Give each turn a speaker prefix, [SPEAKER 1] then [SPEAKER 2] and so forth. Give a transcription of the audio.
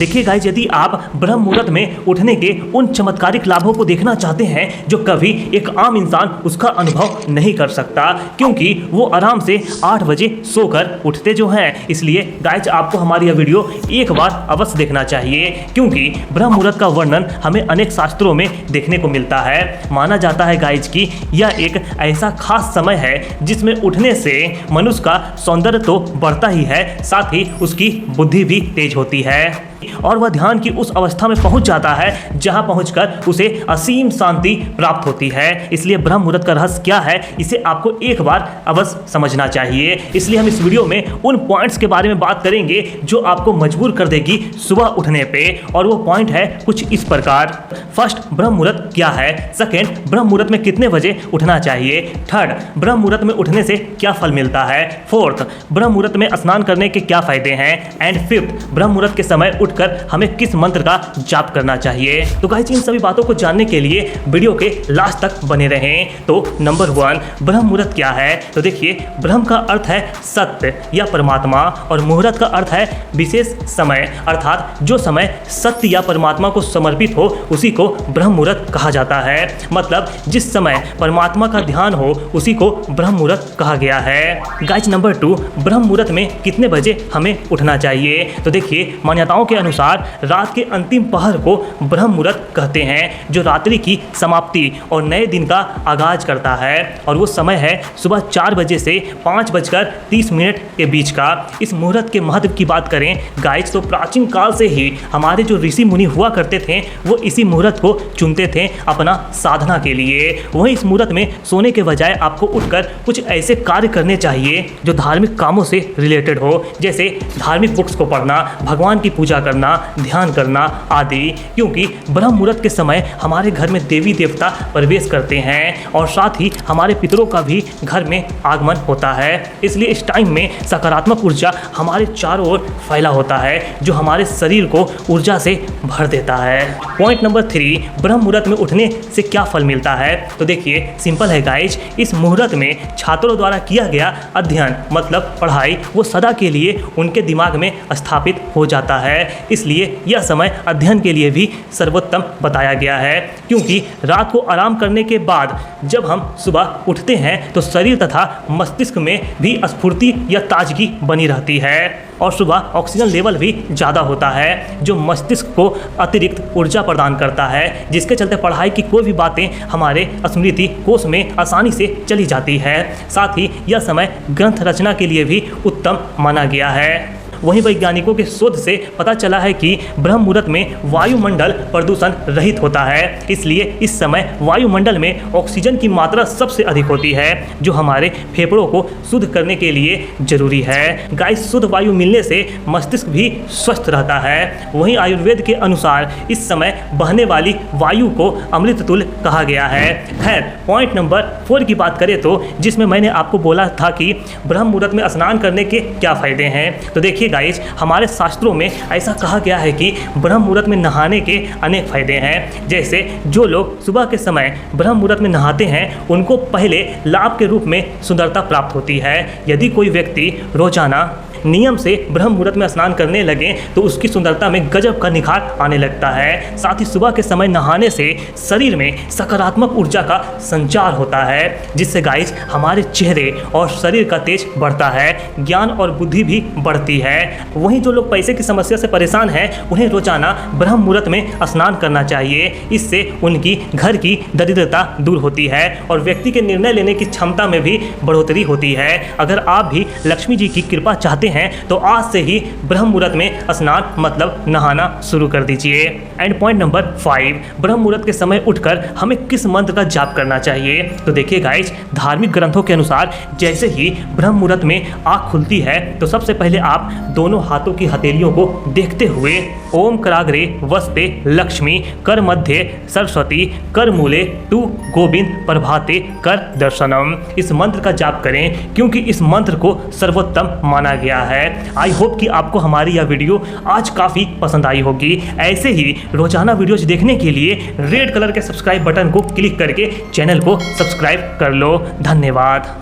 [SPEAKER 1] देखिए गाइस, यदि आप ब्रह्म मुहूर्त में उठने के उन चमत्कारिक लाभों को देखना चाहते हैं जो कभी एक आम इंसान उसका अनुभव नहीं कर सकता, क्योंकि वो आराम से 8 बजे सोकर उठते जो हैं। इसलिए गाइस, आपको हमारी यह वीडियो एक बार अवश्य देखना चाहिए, क्योंकि ब्रह्म मुहूर्त का वर्णन हमें अनेक शास्त्रों में देखने को मिलता है। माना जाता है गाइस कि यह एक ऐसा खास समय है जिसमें उठने से मनुष्य का सौंदर्य तो बढ़ता ही है, साथ ही उसकी बुद्धि भी तेज होती है और वह ध्यान की उस अवस्था में पहुंच जाता है जहां पहुंचकर उसे असीम शांति प्राप्त होती है। इसलिए ब्रह्म मुहूर्त का रहस्य क्या है, इसे आपको एक बार अवश्य समझना चाहिए। इसलिए हम इस वीडियो में उन पॉइंट्स के बारे में बात करेंगे जो आपको मजबूर कर देगी सुबह उठने पे, और वो पॉइंट है कुछ इस प्रकार। फर्स्ट, ब्रह्म मुहूर्त क्या है। सेकेंड, ब्रह्म मुहूर्त में कितने बजे उठना चाहिए। थर्ड, ब्रह्म मुहूर्त में उठने से क्या फल मिलता है। फोर्थ, ब्रह्म मुहूर्त में स्नान करने के क्या फायदे हैं। एंड फिफ्थ, ब्रह्म मुहूर्त के समय उठकर हमें किस मंत्र का जाप करना चाहिए। तो गाइस, इन सभी बातों को जानने के लिए वीडियो के लास्ट तक बने रहें। तो नंबर 1, ब्रह्म मुहूर्त क्या है। तो देखिए, ब्रह्म का अर्थ है सत्य या परमात्मा, और मुहूर्त का अर्थ है विशेष समय, अर्थात जो समय सत्य या परमात्मा को समर्पित हो उसी को ब्रह्म मुहूर्त कहा जाता है। मतलब जिस समय परमात्मा का ध्यान हो उसी को ब्रह्म मुहूर्त कहा गया है। गाइस, नंबर 2, ब्रह्म मुहूर्त में कितने बजे हमें उठना चाहिए। तो देखिए, मान्यताओं के अनुसार रात के अंतिम पहर को ब्रह्म मुहूर्त कहते हैं, जो रात्रि की समाप्ति और नए दिन का आगाज करता है, और वो समय है सुबह 4 बजे से 5:30 के बीच का। इस मुहूर्त के महत्व की बात करें गाइस, तो प्राचीन काल से ही हमारे जो ऋषि मुनि हुआ करते थे वो इसी मुहूर्त को चुनते थे अपना साधना के लिए। वहीं इस मुहूर्त में सोने के बजाय आपको उठकर कुछ ऐसे कार्य करने चाहिए जो धार्मिक कामों से रिलेटेड हो, जैसे धार्मिक बुक्स को पढ़ना, भगवान की पूजा करना, ध्यान करना आदि, क्योंकि ब्रह्म मुहूर्त के समय हमारे घर में देवी देवता प्रवेश करते हैं और साथ ही हमारे पितरों का भी घर में आगमन होता है। इसलिए इस टाइम में सकारात्मक ऊर्जा हमारे चारों ओर फैला होता है, जो हमारे शरीर को ऊर्जा से भर देता है। पॉइंट नंबर 3, ब्रह्म मुहूर्त में उठने से क्या फल मिलता है। तो देखिए, सिंपल है गाइज, इस मुहूर्त में छात्रों द्वारा किया गया अध्ययन मतलब पढ़ाई वो सदा के लिए उनके दिमाग में स्थापित हो जाता है। इसलिए यह समय अध्ययन के लिए भी सर्वोत्तम बताया गया है, क्योंकि रात को आराम करने के बाद जब हम सुबह उठते हैं तो शरीर तथा मस्तिष्क में भी स्फूर्ति या ताजगी बनी रहती है, और सुबह ऑक्सीजन लेवल भी ज़्यादा होता है, जो मस्तिष्क को अतिरिक्त ऊर्जा प्रदान करता है, जिसके चलते पढ़ाई की कोई भी बातें हमारे स्मृति कोश में आसानी से चली जाती है। साथ ही यह समय ग्रंथ रचना के लिए भी उत्तम माना गया है। वहीं वैज्ञानिकों के शोध से पता चला है कि ब्रह्म मुहूर्त में वायुमंडल प्रदूषण रहित होता है, इसलिए इस समय वायुमंडल में ऑक्सीजन की मात्रा सबसे अधिक होती है, जो हमारे फेफड़ों को शुद्ध करने के लिए जरूरी है। गाइस, शुद्ध वायु मिलने से मस्तिष्क भी स्वस्थ रहता है। वहीं आयुर्वेद के अनुसार इस समय बहने वाली वायु को अमृत तुल्य कहा गया है। खैर, पॉइंट नंबर 4 की बात करें तो, जिसमें मैंने आपको बोला था कि ब्रह्म मुहूर्त में स्नान करने के क्या फायदे हैं। तो देखिए गाइस, हमारे शास्त्रों में ऐसा कहा गया है कि ब्रह्म मुहूर्त में नहाने के अनेक फायदे हैं। जैसे जो लोग सुबह के समय ब्रह्म मुहूर्त में नहाते हैं उनको पहले लाभ के रूप में सुंदरता प्राप्त होती है। यदि कोई व्यक्ति रोजाना नियम से ब्रह्म मुहूर्त में स्नान करने लगे तो उसकी सुंदरता में गजब का निखार आने लगता है। साथ ही सुबह के समय नहाने से शरीर में सकारात्मक ऊर्जा का संचार होता है, जिससे गाइस हमारे चेहरे और शरीर का तेज बढ़ता है, ज्ञान और बुद्धि भी बढ़ती है। वहीं जो लोग पैसे की समस्या से परेशान हैं उन्हें रोजाना ब्रह्म मुहूर्त में स्नान करना चाहिए। इससे उनकी घर की दरिद्रता दूर होती है और व्यक्ति के निर्णय लेने की क्षमता में भी बढ़ोतरी होती है। अगर आप भी लक्ष्मी जी की कृपा चाहते हैं तो आज से ही ब्रह्म मुहूर्त में स्नान मतलब नहाना शुरू कर दीजिए। एंड पॉइंट नंबर 5, ब्रह्म मुहूर्त के समय उठकर हमें किस मंत्र का जाप करना चाहिए। तो देखिए गाइस, धार्मिक ग्रंथों के अनुसार जैसे ही ब्रह्म मुहूर्त में आँख खुलती है तो सबसे पहले आप दोनों हाथों की हथेलियों को देखते हुए ओम कराग्रे वस्ते लक्ष्मी कर मध्य सरस्वती कर मूले तू गोविंद प्रभाते कर दर्शनम, इस मंत्र का जाप करें, क्योंकि इस मंत्र को सर्वोत्तम माना गया है। आई होप कि आपको हमारी यह वीडियो आज काफ़ी पसंद आई होगी। ऐसे ही रोजाना वीडियोज देखने के लिए रेड कलर के सब्सक्राइब बटन को क्लिक करके चैनल को सब्सक्राइब कर लो। धन्यवाद।